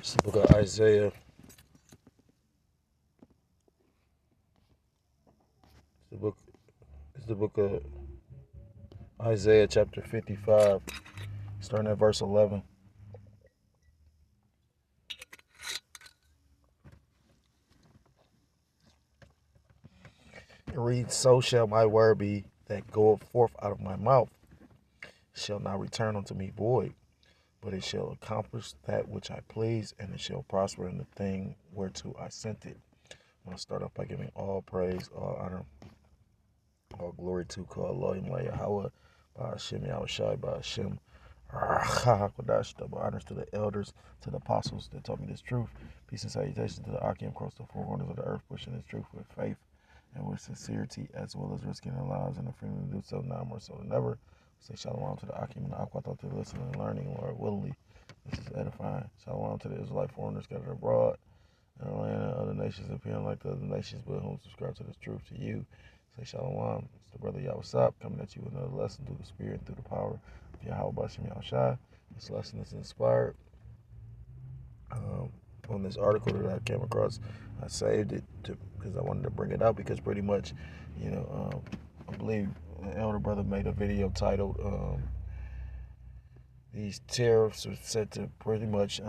It's the book of Isaiah. It's the book. It's the book of Isaiah, chapter 55, starting at verse 11. It reads, "So shall my word be that goeth forth out of my mouth; it shall not return unto me void, but it shall accomplish that which I please, and it shall prosper in the thing whereto I sent it." I'm going to start off by giving all praise, all honor, all glory to Elohim Yahweh, by Hashem Yahushai, by Hashem Kodash, double honors to the elders, to the apostles that taught me this truth. Peace and salutations to the Akim across the four corners of the earth, pushing this truth with faith and with sincerity, as well as risking their lives and the freedom to do so now more so than ever. Say shalom to the Akim and the Aquato to the listening and learning, Lord, willingly. This is edifying. Shalom to the Israelite foreigners scattered abroad in the land and other nations appearing like the other nations, but whom subscribe to this truth to you. Say shalom. It's the brother Yahweh coming at you with another lesson through the spirit and through the power of Yahweh Bashem Yahushai. This lesson is inspired on this article that I came across. I saved it because I wanted to bring it out because pretty much, I believe the elder brother made a video titled "These tariffs are set to pretty much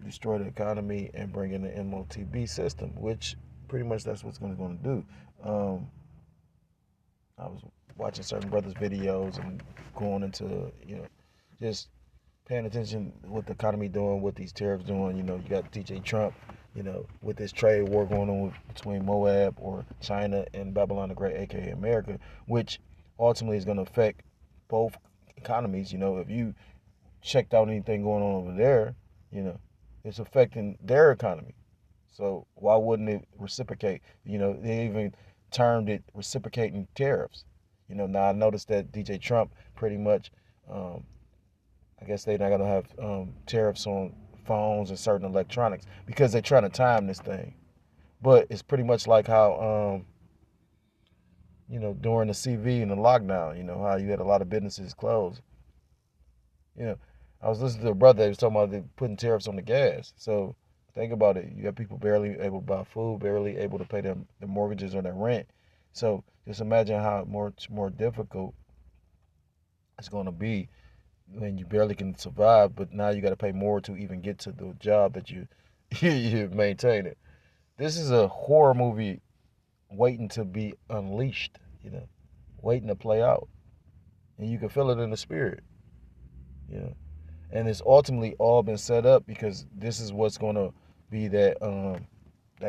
destroy the economy and bring in the MOTB system," which pretty much that's what's going to do. I was watching certain brothers' videos and going into, just paying attention what the economy doing, what these tariffs doing. You got DJ Trump, with this trade war going on between Moab or China and Babylon the Great, aka America, which ultimately is going to affect both economies. If you checked out anything going on over there, it's affecting their economy. So why wouldn't it reciprocate? They even termed it reciprocating tariffs. Now I noticed that DJ Trump pretty much, I guess they're not gonna have tariffs on phones and certain electronics because they're trying to time this thing. But it's pretty much like how, during the CV and the lockdown, how you had a lot of businesses closed. I was listening to a brother that was talking about putting tariffs on the gas. So think about it. You got people barely able to buy food, barely able to pay their mortgages or their rent. So just imagine how much more difficult it's going to be when you barely can survive, but now you got to pay more to even get to the job that you you maintain it. This is a horror movie waiting to be unleashed, waiting to play out, and you can feel it in the spirit, you know. And it's ultimately all been set up because this is what's going to be that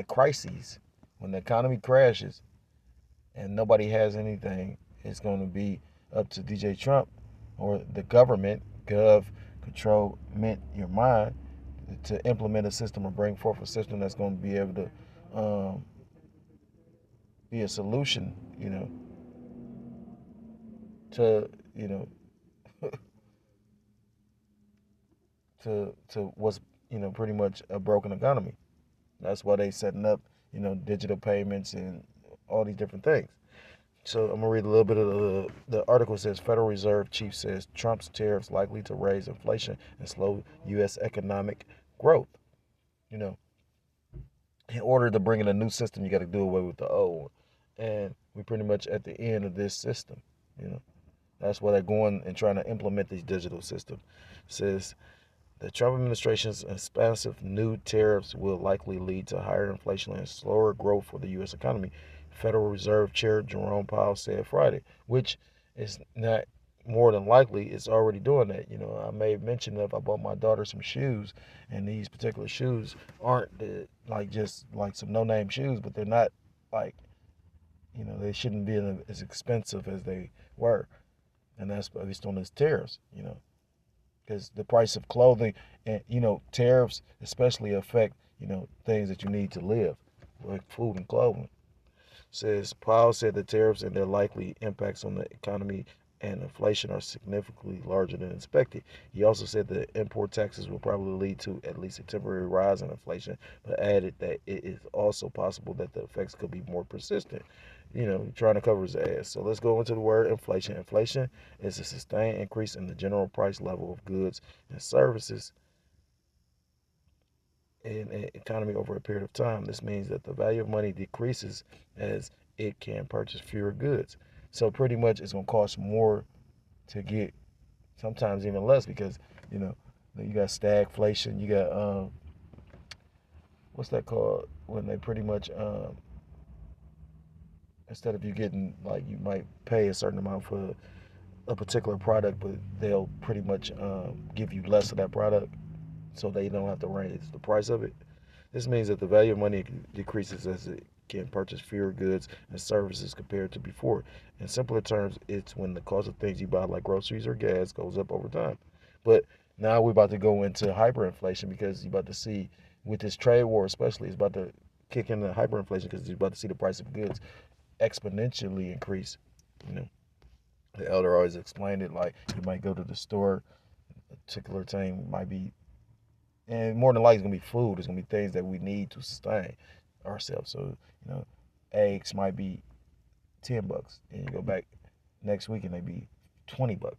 crisis when the economy crashes and nobody has anything. It's going to be up to DJ Trump or the government, gov, control, mint your mind, to implement a system or bring forth a system that's going to be able to be a solution, to to what's pretty much a broken economy. That's why they setting up digital payments and all these different things. So I'm gonna read a little bit of the article. It says Federal Reserve chief says Trump's tariffs likely to raise inflation and slow U.S. economic growth. You know, in order to bring in a new system, you got to do away with the old one, and we're pretty much at the end of this system. That's why they're going and trying to implement these digital systems. It says the Trump administration's expansive new tariffs will likely lead to higher inflation and slower growth for the U.S. economy, Federal Reserve Chair Jerome Powell said Friday, which is not more than likely it's already doing that. I made mention of I bought my daughter some shoes, and these particular shoes aren't just like some no-name shoes, but they're not like, they shouldn't be as expensive as they were, and that's based on these tariffs. Because the price of clothing and tariffs especially affect things that you need to live, like food and clothing. Says Powell said the tariffs and their likely impacts on the economy and inflation are significantly larger than expected. He also said that import taxes will probably lead to at least a temporary rise in inflation, but added that it is also possible that the effects could be more persistent. Trying to cover his ass. So let's go into the word inflation. Inflation is a sustained increase in the general price level of goods and services in an economy over a period of time. This means that the value of money decreases as it can purchase fewer goods. So pretty much it's gonna cost more to get, sometimes even less, because you know you got stagflation, you got what's that called, when they pretty much instead of you getting, like, you might pay a certain amount for a particular product, but they'll pretty much give you less of that product, so they don't have to raise the price of it. This means that the value of money decreases as it can purchase fewer goods and services compared to before. In simpler terms, it's when the cost of things you buy, like groceries or gas, goes up over time. But now we're about to go into hyperinflation, because you're about to see, with this trade war especially, it's about to kick into hyperinflation, because you're about to see the price of goods exponentially increase. You know, the elder always explained it like, you might go to the store, a particular thing might be, and more than likely it's gonna be food. It's gonna be things that we need to sustain ourselves. So, eggs might be $10, and you go back next week and they be $20.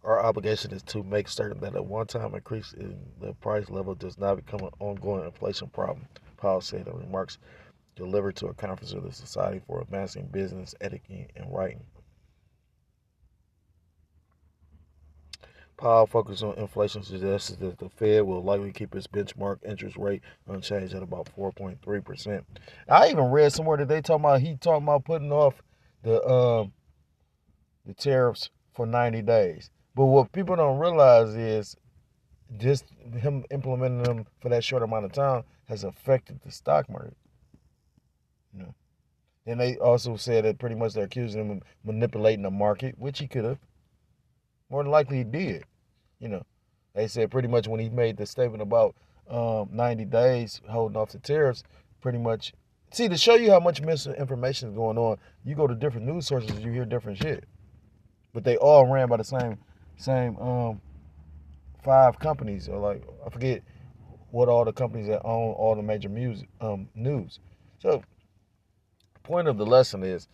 Our obligation is to make certain that a one-time increase in the price level does not become an ongoing inflation problem, Powell said in remarks delivered to a conference of the Society for Advancing Business Etiquette and Writing. Powell focused on inflation, suggested that the Fed will likely keep its benchmark interest rate unchanged at about 4.3%. I even read somewhere that he talking about putting off the tariffs for 90 days. But what people don't realize is just him implementing them for that short amount of time has affected the stock market. You know. And they also said that pretty much they're accusing him of manipulating the market, which he could have. More than likely he did. You know, they said pretty much when he made the statement about 90 days holding off the tariffs, pretty much. See, to show you how much misinformation is going on, you go to different news sources, you hear different shit. But they all ran by the same 5 companies, or like, I forget what all the companies that own all the major news. So, point of the lesson is,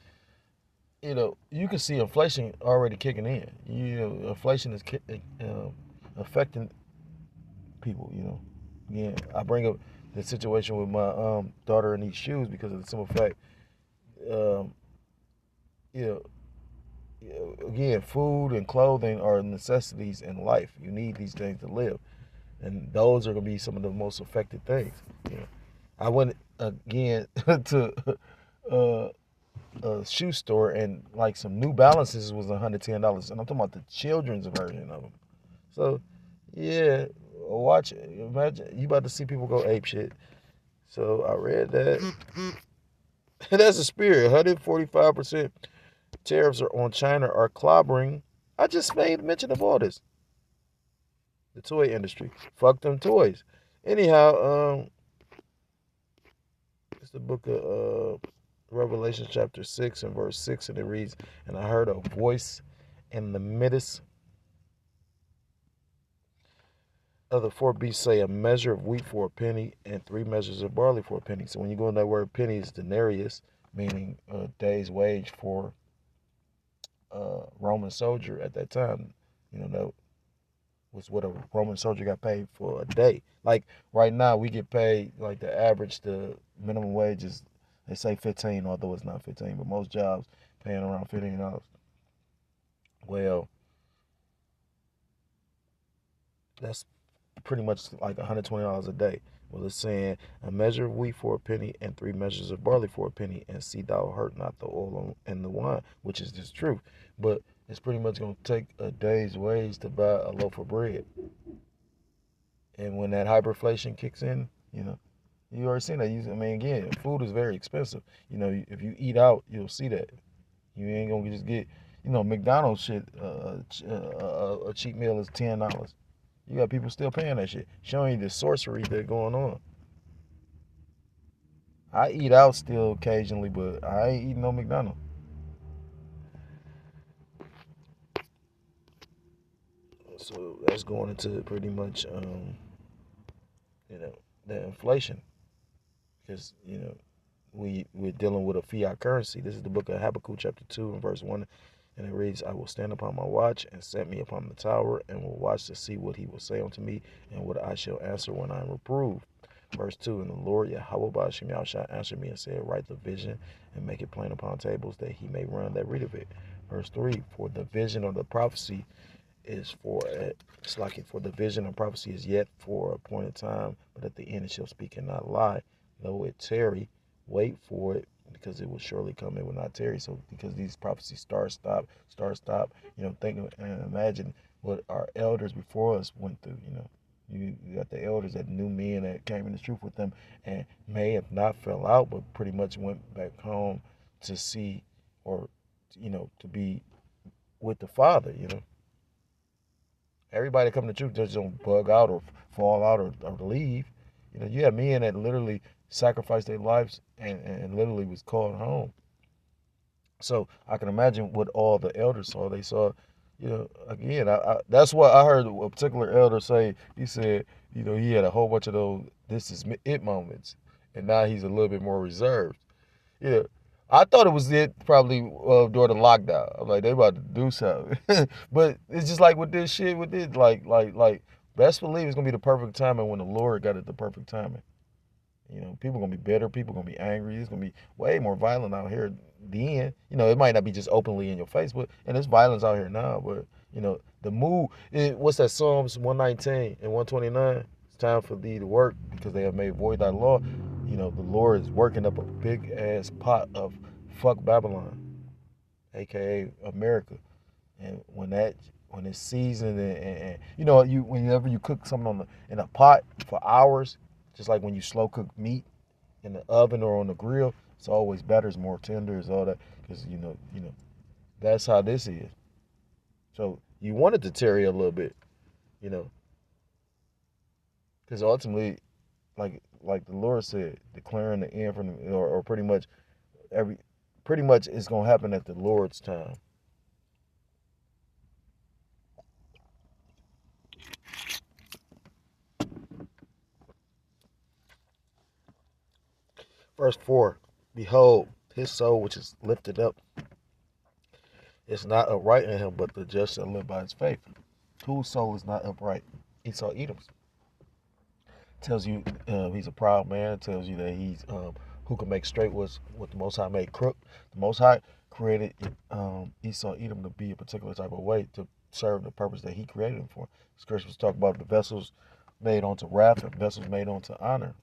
you can see inflation already kicking in. Inflation is affecting people. Again, I bring up the situation with my daughter and these shoes because of the simple fact, um, you know, again, food and clothing are necessities in life. You need these things to live, and those are gonna be some of the most affected things. I went again to uh, a shoe store, and like some New Balances was $110, and I'm talking about the children's version of them. So, yeah, watch it. Imagine you about to see people go ape shit. So I read that. And that's the spirit. 145% tariffs are on China are clobbering. I just made mention of all this. The toy industry. Fuck them toys. Anyhow, it's the book of Revelation chapter 6 and verse 6, and it reads, "And I heard a voice in the midst of the four beasts say, a measure of wheat for a penny and 3 measures of barley for a penny." So when you go in that word penny, it's denarius, meaning a day's wage for a Roman soldier at that time. That was what a Roman soldier got paid for a day. Like right now, we get paid, like the minimum wage is, they say 15, although it's not 15, but most jobs paying around $15. Well, that's pretty much like $120 a day. Well, it's saying a measure of wheat for a penny and 3 measures of barley for a penny, and see thou hurt not the oil and the wine, which is just truth. But it's pretty much going to take a day's wage to buy a loaf of bread. And when that hyperinflation kicks in, you already seen that. Again, food is very expensive. If you eat out, you'll see that. You ain't going to just get, McDonald's shit, a cheap meal is $10. You got people still paying that shit, showing you the sorcery that's going on. I eat out still occasionally, but I ain't eating no McDonald's. So that's going into pretty much, the inflation. because we're dealing with a fiat currency. This is the book of Habakkuk chapter 2 and verse 1. And it reads, I will stand upon my watch and set me upon the tower and will watch to see what he will say unto me and what I shall answer when I am reproved. Verse 2, and the Lord Yahweh Ba'ashem Yah shall answer me and said, write the vision and make it plain upon tables that he may run that read of it. Verse 3, for the vision or the prophecy is it's like for the vision of prophecy is yet for a appointed time, but at the end it shall speak and not lie. Though it tarry, wait for it, because it will surely come, it will not tarry. So because these prophecies start, stop, think and imagine what our elders before us went through. You got the elders that knew men that came in the truth with them and may have not fell out, but pretty much went back home to see, or to be with the Father. Everybody coming to truth just don't bug out or fall out or leave. You have men that literally sacrificed their lives and literally was called home. So I can imagine what all the elders saw. They saw, again, that's what I heard a particular elder say. He said, he had a whole bunch of those "this is it" moments, and now he's a little bit more reserved. Yeah. I thought it was it probably during the lockdown. I'm like, they about to do something. But it's just like with this shit, with this, like, best believe it's gonna be the perfect timing when the Lord got it the perfect timing. People gonna be bitter, people gonna be angry. It's gonna be way more violent out here then. It might not be just openly in your face, but and there's violence out here now. But the move. What's that? Psalms 119 and 129. It's time for thee to work because they have made void thy law. The Lord is working up a big ass pot of fuck Babylon, aka America. And when it's seasoned and whenever you cook something in a pot for hours, just like when you slow cook meat in the oven or on the grill, it's always better, it's more tender, it's all that, because that's how this is. So you want it to tarry a little bit, you know, because ultimately, like the Lord said, declaring the end from or every pretty much it's gonna happen at the Lord's time. Verse 4, behold, his soul which is lifted up is not upright in him, but the just shall live by his faith. Whose soul is not upright? Esau Edom's. Tells you he's a proud man. It tells you that he's who can make straight what the Most High made crook. The Most High created Esau Edom to be a particular type of way to serve the purpose that he created him for. Scriptures talk about the vessels made unto wrath and vessels made unto honor.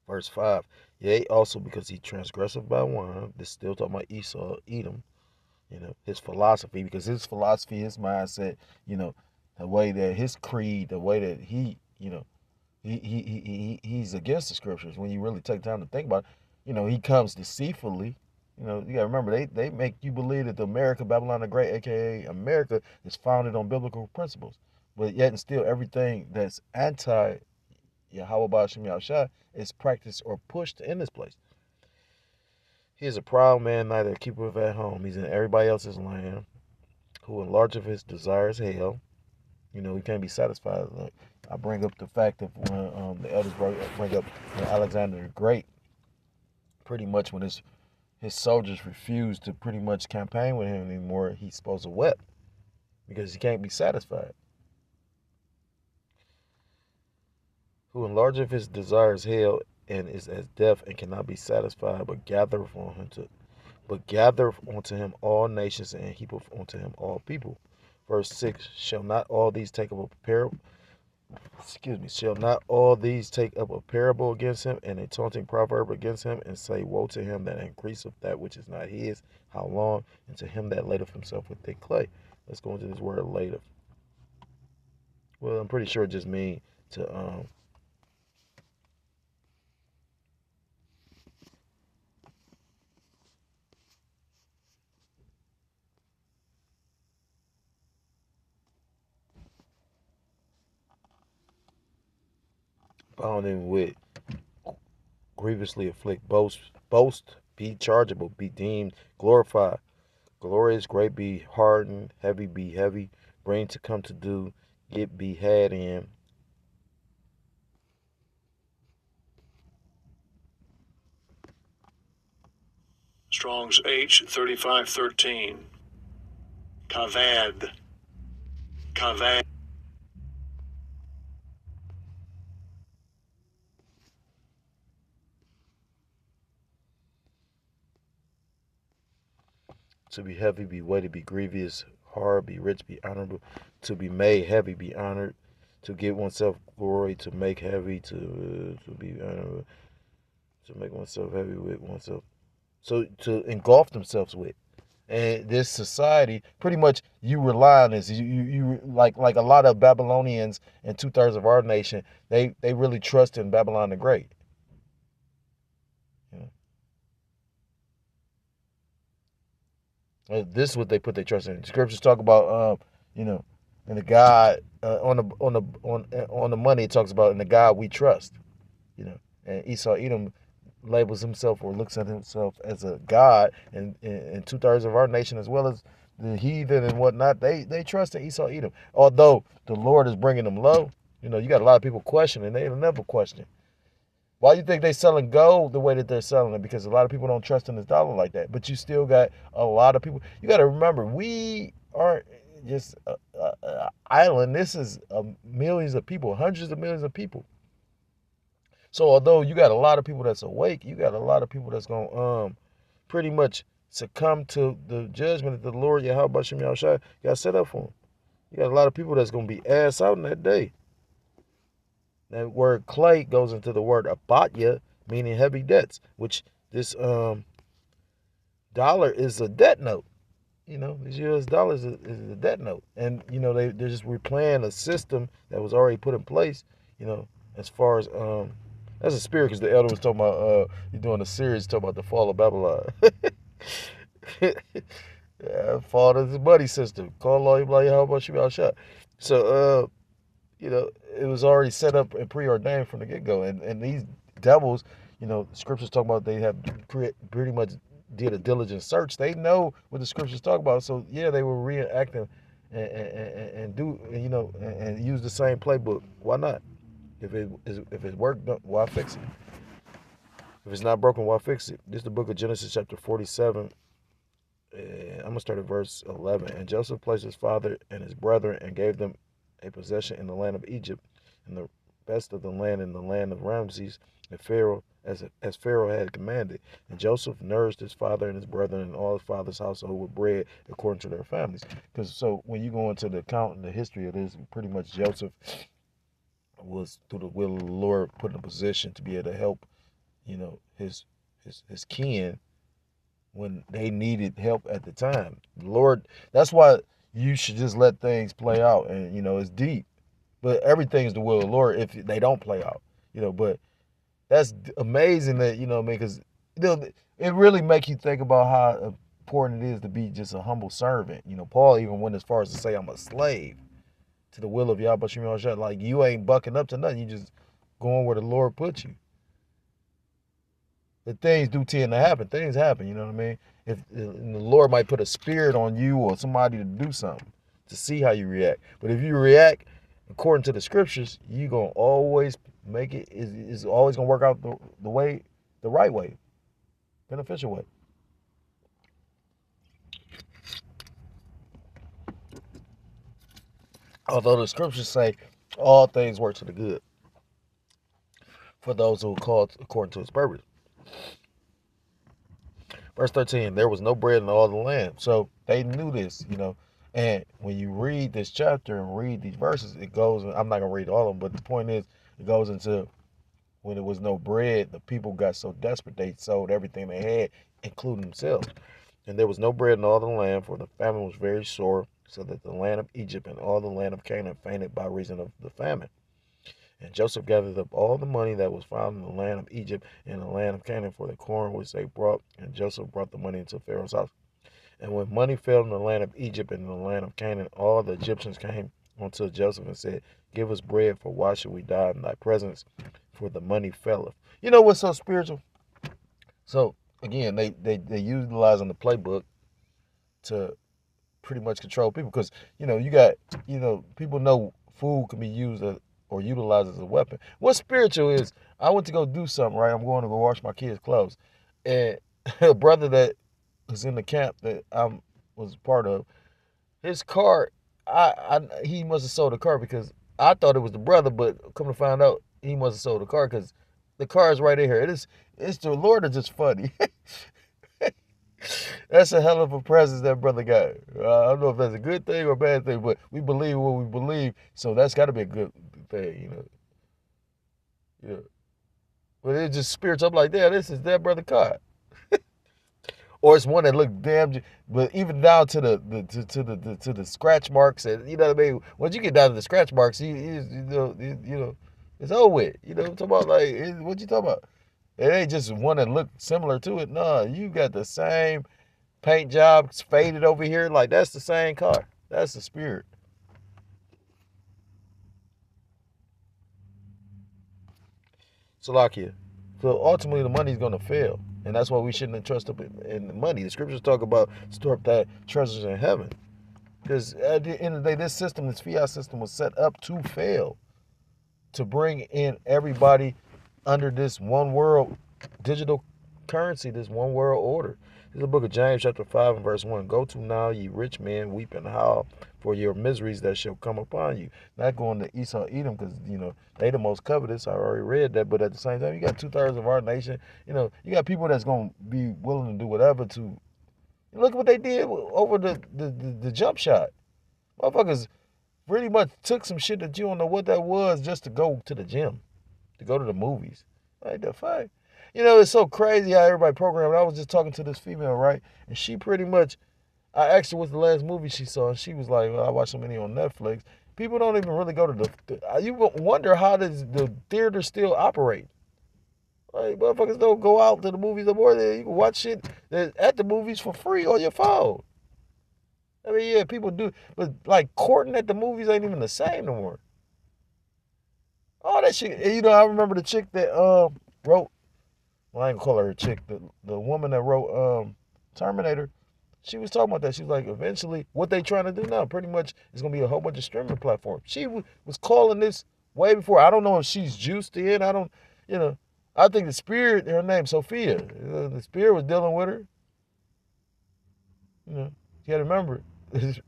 Verse 5, yea, also because he transgressed by one. This still talking about Esau Edom. His philosophy, because his philosophy, his mindset, the way that his creed, the way that he's against the scriptures. When you really take time to think about it, he comes deceitfully. You gotta remember they make you believe that the America, Babylon the Great, aka America, is founded on biblical principles. But yet and still everything that's anti Yahweh Ba'ashem Yahushua is practiced or pushed in this place. He is a proud man, neither keepeth at home. He's in everybody else's land, who enlargeth his desires hell. He can't be satisfied. Like, I bring up the fact of when the elders bring up Alexander the Great, pretty much when his soldiers refused to pretty much campaign with him anymore, he's supposed to weep because he can't be satisfied. Who enlargeth his desires hell and is as deaf and cannot be satisfied, but gathereth unto him all nations and heapeth unto him all people. Verse 6, shall not all these take up a parable? Shall not all these take up a parable against him and a taunting proverb against him, and say, woe to him that increaseth that which is not his, how long? And to him that ladeth himself with thick clay. Let's go into this word ladeth. Well, I'm pretty sure it just means to bound him with, grievously afflict, boast, be chargeable, be deemed, glorify, glorious, great, be hardened, heavy, be heavy, bring to come to do, get, be had in, Strong's H 3513. Kavad. Kavad. To be heavy, be weighty, be grievous, hard, be rich, be honorable. To be made heavy, be honored. To give oneself glory, to make heavy, to be honorable. To make oneself heavy with oneself. So to engulf themselves with. And this society, pretty much, you rely on this. You like a lot of Babylonians and 2/3 of our nation. They really trust in Babylon the Great. You know? This is what they put their trust in. Scriptures talk about, and the God on the money. It talks about in the God we trust. And Esau Edom labels himself or looks at himself as a god, and 2/3 of our nation, as well as the heathen and whatnot, they trust in Esau Edom. Although the Lord is bringing them low, you got a lot of people questioning. They'll never question. Why do you think they selling gold the way that they're selling it? Because a lot of people don't trust in this dollar like that. But you still got a lot of people. You got to remember, we aren't just an island. This is millions of people, hundreds of millions of people. So although you got a lot of people that's awake, you got a lot of people that's gonna pretty much succumb to the judgment that the Lord Yahweh Shem Yahushua got set up for them. You got a lot of people that's gonna be ass out in that day. That word clay goes into the word abatya, meaning heavy debts, which this dollar is a debt note. These US dollars is a debt note. And they're just replaying a system that was already put in place, as far as that's a spirit, because the elder was talking about you're doing a series talking about the fall of Babylon. Yeah, fall of his buddy system. Call all you how about you out shot. So it was already set up and preordained from the get go. And these devils, scriptures talk about they have pretty much did a diligent search. They know what the scriptures talk about. So yeah, they were reenacting and do and use the same playbook. Why not? If it worked, why fix it? If it's not broken, why fix it? This is the book of Genesis, chapter 47. I'm going to start at verse 11. And Joseph placed his father and his brethren and gave them a possession in the land of Egypt, and the best of the land in the land of Ramses, and Pharaoh, as Pharaoh had commanded. And Joseph nourished his father and his brethren and all his father's household with bread according to their families. Because so when you go into the account and the history of this, pretty much Joseph was, through the will of the Lord, put in a position to be able to help, his kin when they needed help at the time. The Lord, that's why you should just let things play out. And it's deep, but everything is the will of the Lord if they don't play out. But that's amazing that because it really make you think about how important it is to be just a humble servant. Paul even went as far as to say, I'm a slave to the will of Yahweh Shem Yahushua. Like, you ain't bucking up to nothing. You just going where the Lord put you. But things do tend to happen. Things happen, you know what I mean? If the Lord might put a spirit on you or somebody to do something to see how you react. But if you react according to the scriptures, you're going to always make it, it's always going to work out the right way, beneficial way. Although the scriptures say all things work to the good for those who are called according to his purpose. Verse 13, there was no bread in all the land. So they knew this, And when you read this chapter and read these verses, it goes, I'm not going to read all of them, but the point is, it goes into when there was no bread, the people got so desperate, they sold everything they had, including themselves. And there was no bread in all the land, for the famine was very sore, so that the land of Egypt and all the land of Canaan fainted by reason of the famine. And Joseph gathered up all the money that was found in the land of Egypt and the land of Canaan for the corn which they brought, and Joseph brought the money into Pharaoh's house. And when money fell in the land of Egypt and in the land of Canaan, all the Egyptians came unto Joseph and said, give us bread, for why should we die in thy presence? For the money felleth. You know what's so spiritual? So again, they utilizing the playbook to pretty much control people, because you got people know food can be used or utilized as a weapon. What's spiritual is, I went to go do something, right? I'm going to go wash my kids' clothes, and a brother that was in the camp that I was part of. His car, he must have sold the car because I thought it was the brother, but come to find out, he must have sold the car because the car is right in here. It's the Lord is just funny. That's a hell of a presence that brother got. I don't know if that's a good thing or a bad thing, but we believe what we believe, so that's got to be a good thing, you know. Yeah. But it just spirits up like that. This is that brother car, or it's one that looked damn. But even down to the scratch marks, and you know what I mean. Once you get down to the scratch marks, you know, it's over with. You know what I'm talking about? Like, what you talking about? It ain't just one that looked similar to it. No, you got the same paint job faded over here. Like that's the same car. That's the spirit. Salakia. So ultimately, the money's gonna fail, and that's why we shouldn't trust up in the money. The scriptures talk about store up that treasures in heaven, because at the end of the day, this system, this fiat system, was set up to fail, to bring in everybody under this one world digital currency, this one world order. This is the book of James, chapter 5, and verse 1. Go to now, ye rich men, weep and howl for your miseries that shall come upon you. Not going to Esau, Edom, because, you know, they the most covetous. I already read that. But at the same time, you got two-thirds of our nation. You know, you got people that's going to be willing to do whatever to. Look at what they did over the jump shot. Motherfuckers pretty much took some shit that you don't know what that was just to go to the gym, to go to the movies. Like the fuck? You know, it's so crazy how everybody programmed. I was just talking to this female, right? And she pretty much, I asked her what's the last movie she saw, and she was like, well, I watched so many on Netflix. People don't even really go to you wonder how does the theater still operate? Like, motherfuckers don't go out to the movies no more. You can watch shit at the movies for free on your phone. I mean, yeah, people do, but like courting at the movies ain't even the same no more. All that shit. You know, I remember the chick that wrote. Well, I ain't gonna call her a chick. The woman that wrote Terminator. She was talking about that. She was like, eventually, what they trying to do now, pretty much, is gonna be a whole bunch of streaming platforms. She was calling this way before. I don't know if she's juiced in. I don't, you know. I think the spirit, her name Sophia. The spirit was dealing with her. You know, you gotta remember. The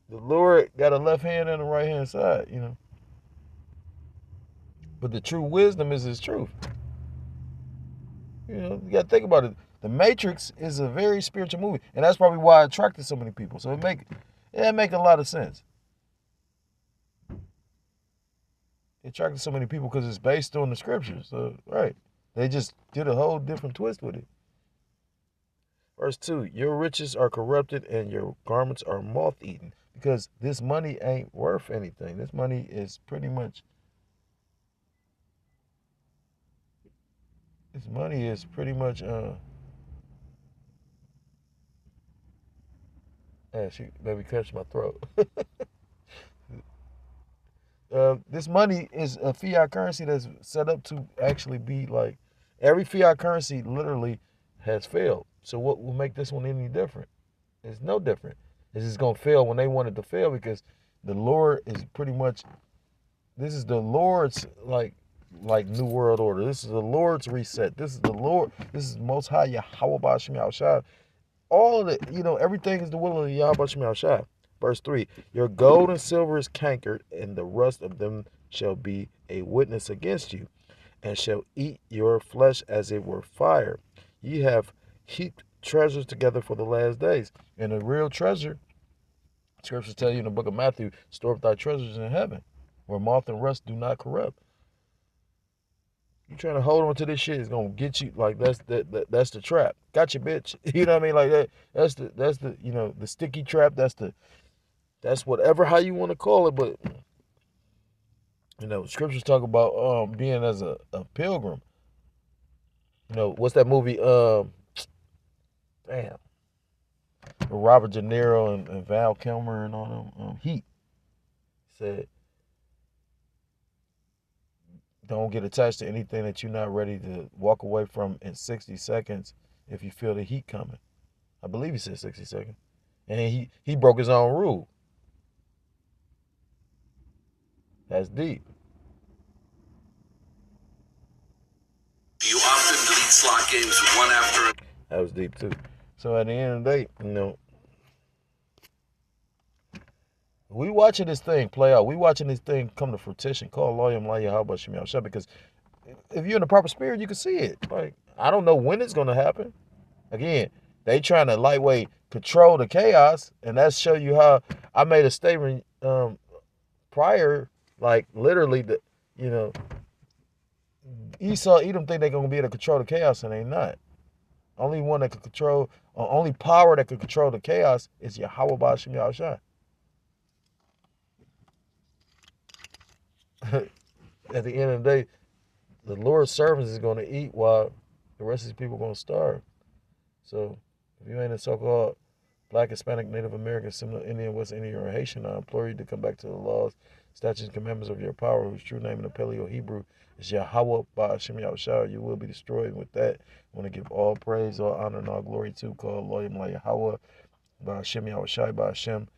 Lord got a left hand and a right hand side, you know. But the true wisdom is his truth. You know, you got to think about it. The Matrix is a very spiritual movie, and that's probably why it attracted so many people. So it make a lot of sense. It attracted so many people because it's based on the scriptures. So right, they just did a whole different twist with it. Verse 2, your riches are corrupted and your garments are moth-eaten, because this money ain't worth anything. This money is pretty much she maybe catch my throat. This money is a fiat currency that's set up to actually be like every fiat currency literally has failed. So what will make this one any different? It's no different. It's just gonna fail when they want it to fail because the Lord is pretty much this is the Lord's like New World Order. This is the Lord's reset. This is the Lord. This is Most High Yahweh Bashim Yahushua. All of it, you know, everything is the will of Yahweh Bashim Yahushua. Verse 3, your gold and silver is cankered, and the rust of them shall be a witness against you, and shall eat your flesh as it were fire. Ye have heaped treasures together for the last days. And the real treasure, scriptures tell you in the book of Matthew, store up thy treasures in heaven, where moth and rust do not corrupt. You trying to hold on to this shit is gonna get you like that's the trap. Got you, bitch. You know what I mean? Like that. That's the you know the sticky trap. That's whatever how you want to call it, but you know, scriptures talk about being as a pilgrim. You know, what's that movie? Damn, with Robert De Niro and Val Kilmer and all them. Heat said, "Don't get attached to anything that you're not ready to walk away from in 60 seconds if you feel the heat coming." I believe he said 60 seconds, and he broke his own rule. That's deep. You often delete slot games one after another. That was deep too. So at the end of the day, we watching this thing play out. We watching this thing come to fruition. Call Loyam Laya how about Shemiao Shah, because if you're in the proper spirit, you can see it. Like, I don't know when it's gonna happen. Again, they trying to lightweight control the chaos, and that show you how I made a statement prior, like literally Esau, Edom think they're gonna be able to control the chaos, and they not. Only one that could control, or only power that could control the chaos is Yahweh Ba'ashem Yahushua. At the end of the day, the Lord's servants is going to eat while the rest of these people are going to starve. So if you ain't a so-called Black, Hispanic, Native American, Seminole Indian, West Indian, or Haitian, I implore you to come back to the laws, statutes, and commandments of your power, whose true name in the Paleo-Hebrew is Yahweh Ba'ashem Yahushua. You will be destroyed. And with that, I want to give all praise, all honor, and all glory to call Loyam La Yahweh Ba'ashem Yahushua Ba'ashem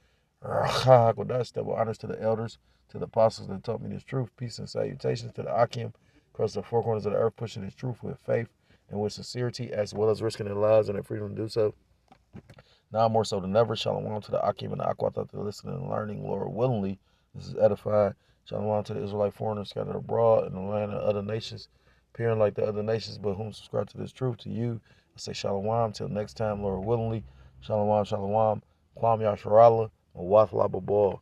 Rachakodash. Double honors to the elders, to the apostles that taught me this truth. Peace and salutations to the Akim across the four corners of the earth, pushing this truth with faith and with sincerity, as well as risking their lives and their freedom to do so. Now more so than ever, shalom to the Akim and the Akwata, to listening and learning, Lord willingly. This is edifying. Shalom to the Israelite foreigners scattered abroad in the land of other nations, appearing like the other nations, but whom subscribe to this truth. To you, I say shalom. Till next time, Lord willingly. Shalom, shalom. Kwam Yasharallah. Wath Lababal.